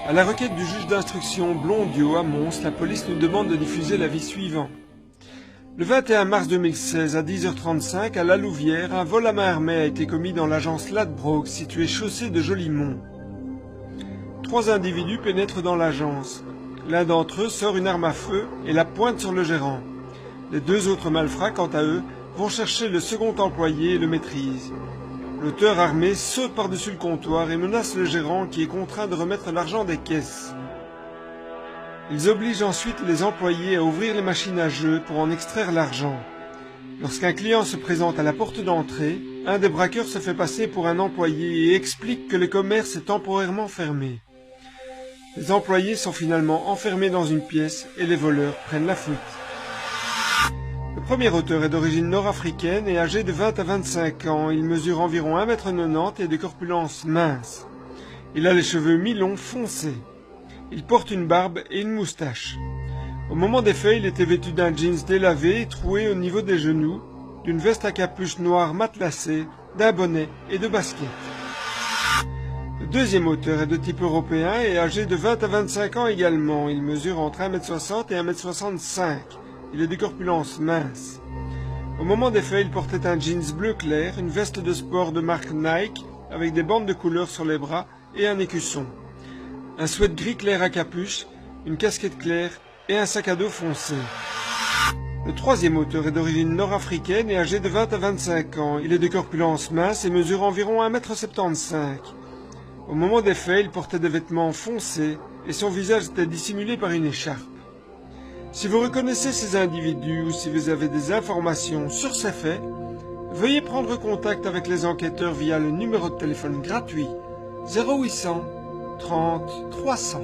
À la requête du juge d'instruction Blondiot à Mons, la police nous demande de diffuser l'avis suivant. Le 21 mars 2016 à 10h35 à La Louvière, un vol à main armée a été commis dans l'agence Ladbrokes située chaussée de Jolimont. 3 individus pénètrent dans l'agence. L'un d'entre eux sort une arme à feu et la pointe sur le gérant. Les 2 autres malfrats, quant à eux, vont chercher le second employé et le maîtrisent. L'auteur armé saute par-dessus le comptoir et menace le gérant qui est contraint de remettre l'argent des caisses. Ils obligent ensuite les employés à ouvrir les machines à jeu pour en extraire l'argent. Lorsqu'un client se présente à la porte d'entrée, un des braqueurs se fait passer pour un employé et explique que le commerce est temporairement fermé. Les employés sont finalement enfermés dans une pièce et les voleurs prennent la fuite. Le premier auteur est d'origine nord-africaine et âgé de 20 à 25 ans. Il mesure environ 1,90 m et de corpulence mince. Il a les cheveux mi-longs foncés. Il porte une barbe et une moustache. Au moment des faits, il était vêtu d'un jeans délavé et troué au niveau des genoux, d'une veste à capuche noire matelassée, d'un bonnet et de baskets. Le deuxième auteur est de type européen et âgé de 20 à 25 ans également. Il mesure entre 1,60 m et 1,65 m. Il est de corpulence mince. Au moment des faits, il portait un jeans bleu clair, une veste de sport de marque Nike avec des bandes de couleur sur les bras et un écusson. Un sweat gris clair à capuche, une casquette claire et un sac à dos foncé. Le troisième auteur est d'origine nord-africaine et âgé de 20 à 25 ans. Il est de corpulence mince et mesure environ 1,75 m. Au moment des faits, il portait des vêtements foncés et son visage était dissimulé par une écharpe. Si vous reconnaissez ces individus ou si vous avez des informations sur ces faits, veuillez prendre contact avec les enquêteurs via le numéro de téléphone gratuit 0800 30 300.